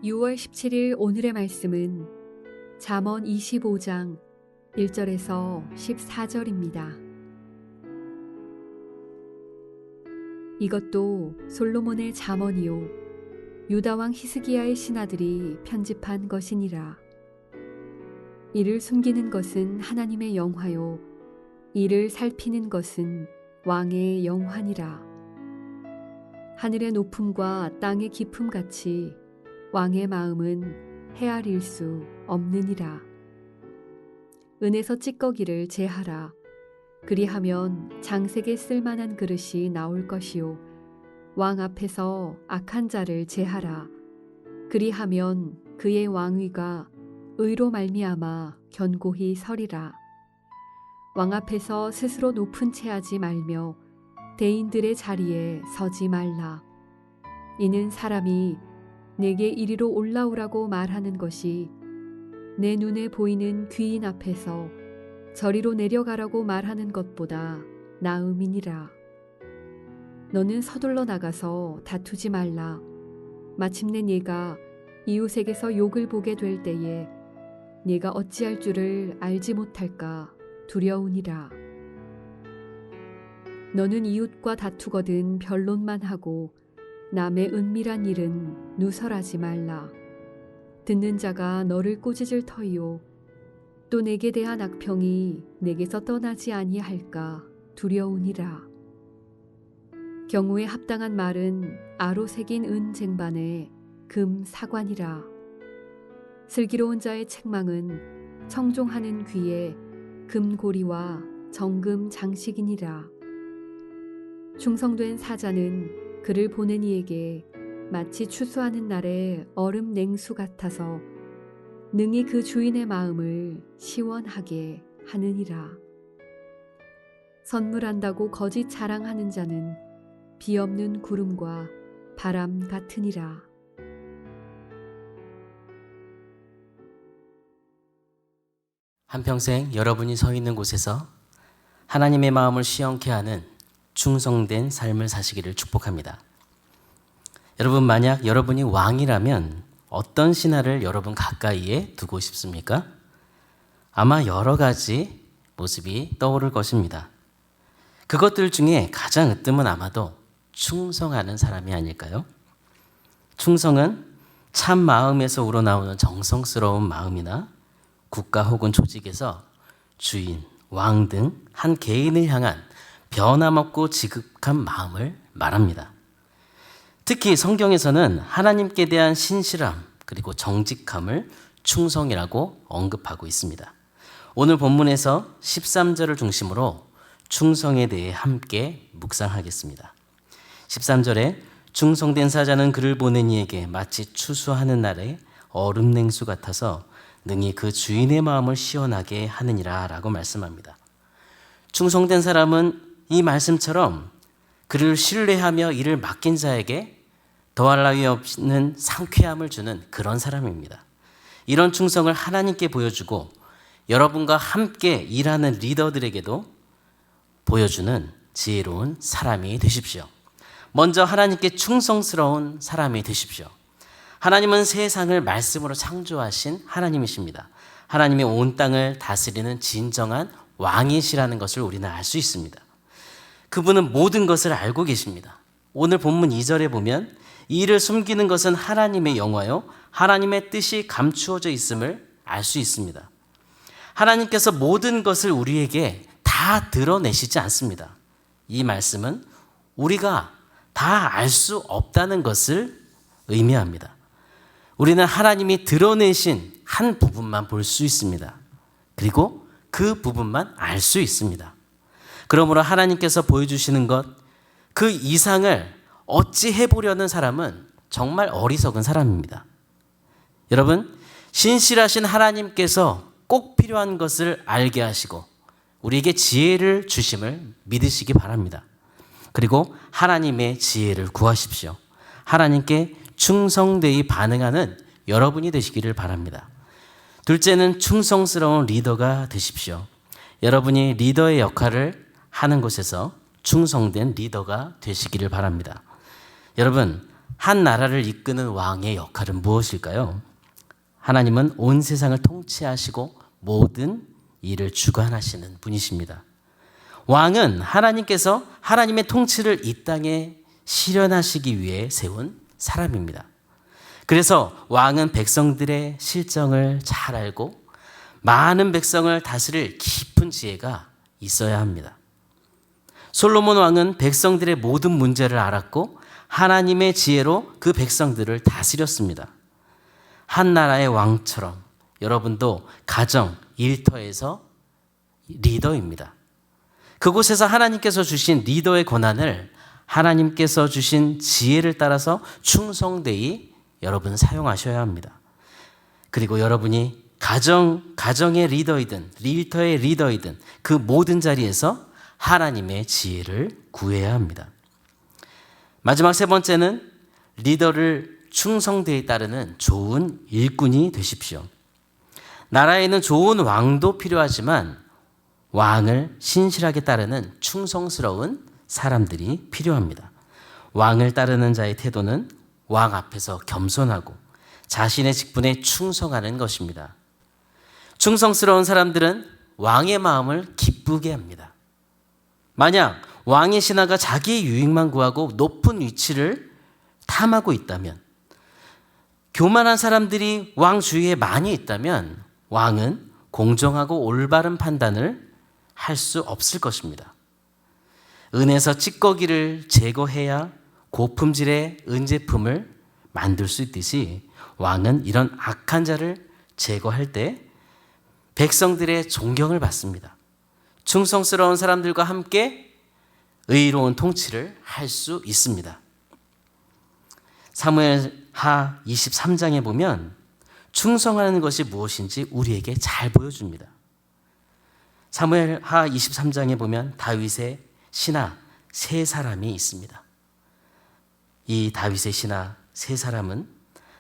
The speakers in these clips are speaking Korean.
6월 17일 오늘의 말씀은 잠언 25장 1절에서 14절입니다. 이것도 솔로몬의 잠언이요 유다 왕 히스기야의 신하들이 편집한 것이니라. 이를 숨기는 것은 하나님의 영화요 이를 살피는 것은 왕의 영화니라. 하늘의 높음과 땅의 깊음 같이 왕의 마음은 헤아릴 수 없느니라. 은에서 찌꺼기를 제하라. 그리하면 장색에 쓸만한 그릇이 나올 것이요 왕 앞에서 악한 자를 제하라. 그리하면 그의 왕위가 의로 말미암아 견고히 서리라. 왕 앞에서 스스로 높은 채 하지 말며 대인들의 자리에 서지 말라. 이는 사람이 내게 이리로 올라오라고 말하는 것이 내 눈에 보이는 귀인 앞에서 저리로 내려가라고 말하는 것보다 나음이니라. 너는 서둘러 나가서 다투지 말라. 마침내 네가 이웃에게서 욕을 보게 될 때에 네가 어찌할 줄을 알지 못할까 두려우니라. 너는 이웃과 다투거든 변론만 하고 남의 은밀한 일은 누설하지 말라. 듣는 자가 너를 꾸짖을 터이요 또 내게 대한 악평이 내게서 떠나지 아니할까 두려우니라. 경우에 합당한 말은 아로 새긴 은 쟁반에 금 사관이라. 슬기로운 자의 책망은 청종하는 귀에 금고리와 정금 장식이니라. 충성된 사자는 그를 보낸 이에게 마치 추수하는 날의 얼음 냉수 같아서 능히 그 주인의 마음을 시원하게 하느니라. 선물한다고 거짓 자랑하는 자는 비 없는 구름과 바람 같으니라. 한평생 여러분이 서 있는 곳에서 하나님의 마음을 시원케 하는 충성된 삶을 사시기를 축복합니다. 여러분, 만약 여러분이 왕이라면 어떤 신하를 여러분 가까이에 두고 싶습니까? 아마 여러 가지 모습이 떠오를 것입니다. 그것들 중에 가장 으뜸은 아마도 충성하는 사람이 아닐까요? 충성은 참 마음에서 우러나오는 정성스러운 마음이나 국가 혹은 조직에서 주인, 왕 등 한 개인을 향한 변함없고 지극한 마음을 말합니다. 특히 성경에서는 하나님께 대한 신실함 그리고 정직함을 충성이라고 언급하고 있습니다. 오늘 본문에서 13절을 중심으로 충성에 대해 함께 묵상하겠습니다. 13절에 충성된 사자는 그를 보낸 이에게 마치 추수하는 날에 얼음 냉수 같아서 능히 그 주인의 마음을 시원하게 하느니라 라고 말씀합니다. 충성된 사람은 이 말씀처럼 그를 신뢰하며 일을 맡긴 자에게 더할 나위 없는 상쾌함을 주는 그런 사람입니다. 이런 충성을 하나님께 보여주고 여러분과 함께 일하는 리더들에게도 보여주는 지혜로운 사람이 되십시오. 먼저 하나님께 충성스러운 사람이 되십시오. 하나님은 세상을 말씀으로 창조하신 하나님이십니다. 하나님이 온 땅을 다스리는 진정한 왕이시라는 것을 우리는 알 수 있습니다. 그분은 모든 것을 알고 계십니다. 오늘 본문 2절에 보면 이 일을 숨기는 것은 하나님의 영화요 하나님의 뜻이 감추어져 있음을 알 수 있습니다. 하나님께서 모든 것을 우리에게 다 드러내시지 않습니다. 이 말씀은 우리가 다 알 수 없다는 것을 의미합니다. 우리는 하나님이 드러내신 한 부분만 볼 수 있습니다. 그리고 그 부분만 알 수 있습니다. 그러므로 하나님께서 보여주시는 것, 그 이상을 어찌 해보려는 사람은 정말 어리석은 사람입니다. 여러분, 신실하신 하나님께서 꼭 필요한 것을 알게 하시고 우리에게 지혜를 주심을 믿으시기 바랍니다. 그리고 하나님의 지혜를 구하십시오. 하나님께 충성되이 반응하는 여러분이 되시기를 바랍니다. 둘째는 충성스러운 리더가 되십시오. 여러분이 리더의 역할을 하는 곳에서 충성된 리더가 되시기를 바랍니다. 여러분, 한 나라를 이끄는 왕의 역할은 무엇일까요? 하나님은 온 세상을 통치하시고 모든 일을 주관하시는 분이십니다. 왕은 하나님께서 하나님의 통치를 이 땅에 실현하시기 위해 세운 사람입니다. 그래서 왕은 백성들의 실정을 잘 알고 많은 백성을 다스릴 깊은 지혜가 있어야 합니다. 솔로몬 왕은 백성들의 모든 문제를 알았고 하나님의 지혜로 그 백성들을 다스렸습니다. 한 나라의 왕처럼 여러분도 가정, 일터에서 리더입니다. 그곳에서 하나님께서 주신 리더의 권한을 하나님께서 주신 지혜를 따라서 충성되이 여러분 사용하셔야 합니다. 그리고 여러분이 가정의 리더이든 일터의 리더이든 그 모든 자리에서 하나님의 지혜를 구해야 합니다. 마지막 세 번째는 리더를 충성되이 따르는 좋은 일꾼이 되십시오. 나라에는 좋은 왕도 필요하지만 왕을 신실하게 따르는 충성스러운 사람들이 필요합니다. 왕을 따르는 자의 태도는 왕 앞에서 겸손하고 자신의 직분에 충성하는 것입니다. 충성스러운 사람들은 왕의 마음을 기쁘게 합니다. 만약 왕의 신하가 자기의 유익만 구하고 높은 위치를 탐하고 있다면, 교만한 사람들이 왕 주위에 많이 있다면 왕은 공정하고 올바른 판단을 할 수 없을 것입니다. 은에서 찌꺼기를 제거해야 고품질의 은제품을 만들 수 있듯이 왕은 이런 악한 자를 제거할 때 백성들의 존경을 받습니다. 충성스러운 사람들과 함께 의로운 통치를 할 수 있습니다. 사무엘하 23장에 보면 충성하는 것이 무엇인지 우리에게 잘 보여줍니다. 사무엘하 23장에 보면 다윗의 신하 세 사람이 있습니다. 이 다윗의 신하 세 사람은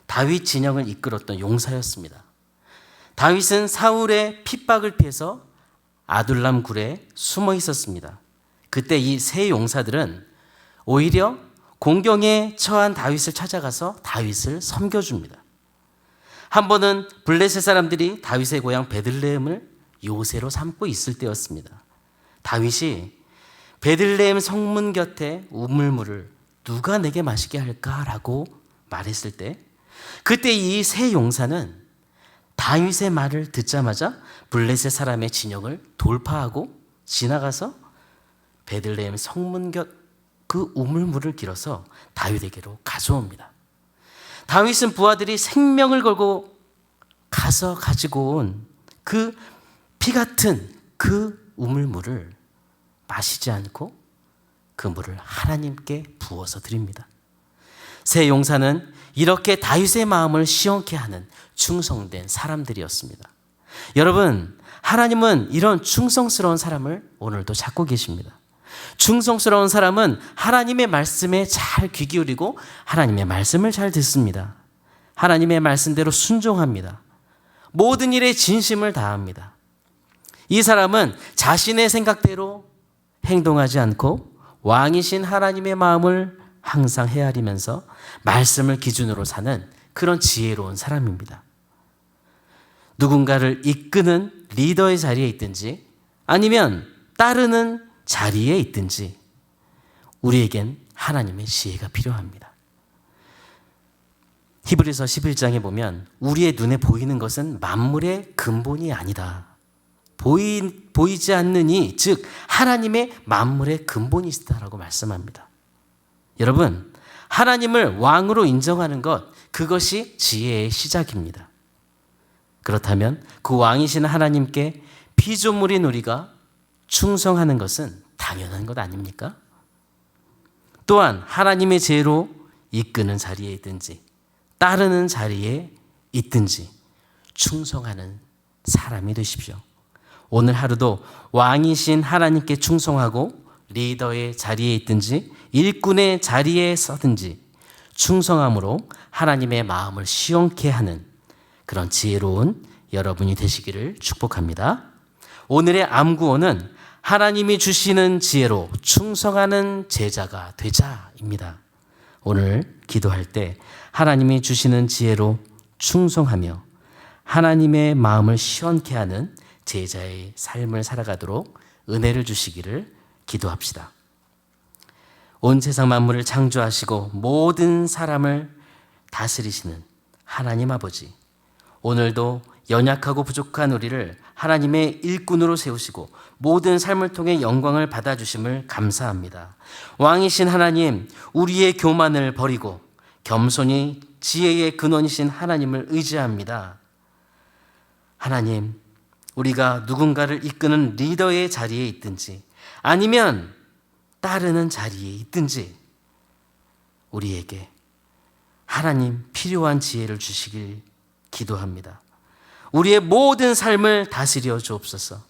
다윗 진영을 이끌었던 용사였습니다. 다윗은 사울의 핍박을 피해서 아둘람 굴에 숨어 있었습니다. 그때 이 세 용사들은 오히려 공경에 처한 다윗을 찾아가서 다윗을 섬겨줍니다. 한 번은 블레셋 사람들이 다윗의 고향 베들레헴을 요새로 삼고 있을 때였습니다. 다윗이 베들레헴 성문 곁에 우물물을 누가 내게 마시게 할까라고 말했을 때, 그때 이 세 용사는 다윗의 말을 듣자마자 블레셋 사람의 진영을 돌파하고 지나가서 베들레헴 성문 곁 그 우물물을 길어서 다윗에게로 가져옵니다. 다윗은 부하들이 생명을 걸고 가서 가지고 온 그 피 같은 그 우물물을 마시지 않고 그 물을 하나님께 부어서 드립니다. 세 용사는 이렇게 다윗의 마음을 시원케 하는 충성된 사람들이었습니다. 여러분, 하나님은 이런 충성스러운 사람을 오늘도 찾고 계십니다. 충성스러운 사람은 하나님의 말씀에 잘 귀 기울이고 하나님의 말씀을 잘 듣습니다. 하나님의 말씀대로 순종합니다. 모든 일에 진심을 다합니다. 이 사람은 자신의 생각대로 행동하지 않고 왕이신 하나님의 마음을 항상 헤아리면서 말씀을 기준으로 사는 그런 지혜로운 사람입니다. 누군가를 이끄는 리더의 자리에 있든지 아니면 따르는 자리에 있든지 우리에겐 하나님의 지혜가 필요합니다. 히브리서 11장에 보면 우리의 눈에 보이는 것은 만물의 근본이 아니다. 보이지 않느니 즉 하나님의 만물의 근본이 있다라고 말씀합니다. 여러분, 하나님을 왕으로 인정하는 것, 그것이 지혜의 시작입니다. 그렇다면 그 왕이신 하나님께 피조물인 우리가 충성하는 것은 당연한 것 아닙니까? 또한 하나님의 지혜로 이끄는 자리에 있든지 따르는 자리에 있든지 충성하는 사람이 되십시오. 오늘 하루도 왕이신 하나님께 충성하고 리더의 자리에 있든지 일꾼의 자리에 서든지 충성함으로 하나님의 마음을 시원케 하는 그런 지혜로운 여러분이 되시기를 축복합니다. 오늘의 암구호는 하나님이 주시는 지혜로 충성하는 제자가 되자입니다. 오늘 기도할 때 하나님이 주시는 지혜로 충성하며 하나님의 마음을 시원케 하는 제자의 삶을 살아가도록 은혜를 주시기를 기도합시다. 온 세상 만물을 창조하시고 모든 사람을 다스리시는 하나님 아버지, 오늘도 연약하고 부족한 우리를 하나님의 일꾼으로 세우시고 모든 삶을 통해 영광을 받아주심을 감사합니다. 왕이신 하나님, 우리의 교만을 버리고 겸손히 지혜의 근원이신 하나님을 의지합니다. 하나님, 우리가 누군가를 이끄는 리더의 자리에 있든지 아니면 따르는 자리에 있든지 우리에게 하나님 필요한 지혜를 주시길 기도합니다. 우리의 모든 삶을 다스려 주옵소서.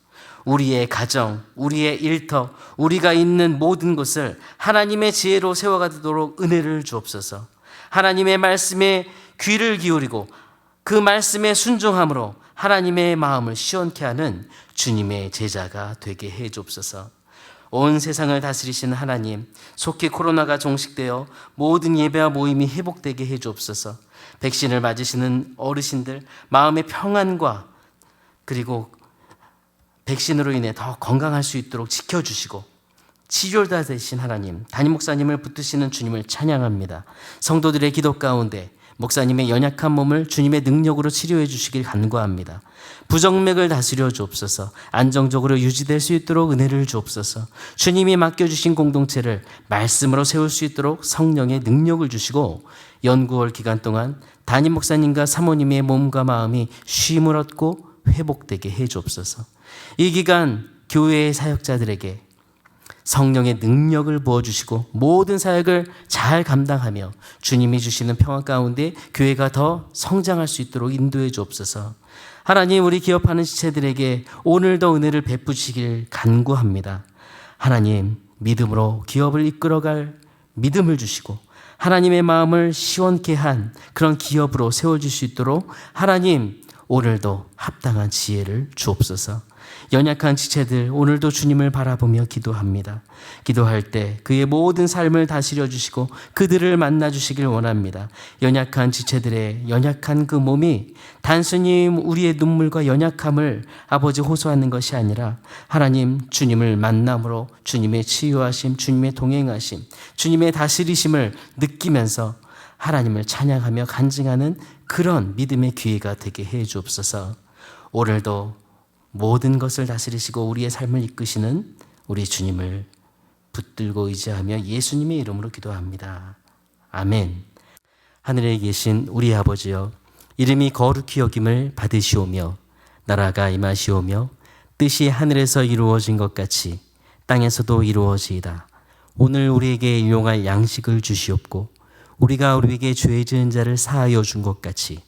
우리의 가정, 우리의 일터, 우리가 있는 모든 곳을 하나님의 지혜로 세워가도록 은혜를 주옵소서. 하나님의 말씀에 귀를 기울이고 그 말씀에 순종함으로 하나님의 마음을 시원케 하는 주님의 제자가 되게 해 주옵소서. 온 세상을 다스리시는 하나님, 속히 코로나가 종식되어 모든 예배와 모임이 회복되게 해 주옵소서. 백신을 맞으시는 어르신들 마음의 평안과 그리고 백신으로 인해 더 건강할 수 있도록 지켜주시고 치료자 되신 하나님, 담임 목사님을 붙드시는 주님을 찬양합니다. 성도들의 기도 가운데 목사님의 연약한 몸을 주님의 능력으로 치료해 주시길 간구합니다. 부정맥을 다스려 주옵소서. 안정적으로 유지될 수 있도록 은혜를 주옵소서. 주님이 맡겨주신 공동체를 말씀으로 세울 수 있도록 성령의 능력을 주시고 연구월 기간 동안 담임 목사님과 사모님의 몸과 마음이 쉼을 얻고 회복되게 해 주옵소서. 이 기간 교회의 사역자들에게 성령의 능력을 부어주시고 모든 사역을 잘 감당하며 주님이 주시는 평화 가운데 교회가 더 성장할 수 있도록 인도해 주옵소서. 하나님, 우리 기업하는 지체들에게 오늘도 은혜를 베푸시길 간구합니다. 하나님, 믿음으로 기업을 이끌어갈 믿음을 주시고 하나님의 마음을 시원케 한 그런 기업으로 세워질 수 있도록 하나님, 오늘도 합당한 지혜를 주옵소서. 연약한 지체들 오늘도 주님을 바라보며 기도합니다. 기도할 때 그의 모든 삶을 다스려 주시고 그들을 만나 주시길 원합니다. 연약한 지체들의 연약한 그 몸이 단순히 우리의 눈물과 연약함을 아버지 호소하는 것이 아니라 하나님, 주님을 만남으로 주님의 치유하심, 주님의 동행하심, 주님의 다스리심을 느끼면서 하나님을 찬양하며 간증하는 그런 믿음의 기회가 되게 해 주옵소서. 오늘도 모든 것을 다스리시고 우리의 삶을 이끄시는 우리 주님을 붙들고 의지하며 예수님의 이름으로 기도합니다. 아멘. 하늘에 계신 우리 아버지여, 이름이 거룩히 여김을 받으시오며 나라가 임하시오며 뜻이 하늘에서 이루어진 것 같이 땅에서도 이루어지이다. 오늘 우리에게 일용할 양식을 주시옵고 우리가 우리에게 죄 지은 자를 사하여 준 것 같이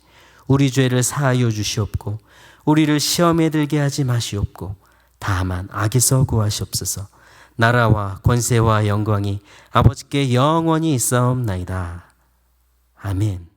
우리 죄를 사하여 주시옵고 우리를 시험에 들게 하지 마시옵고 다만 악에서 구하시옵소서. 나라와 권세와 영광이 아버지께 영원히 있사옵나이다. 아멘.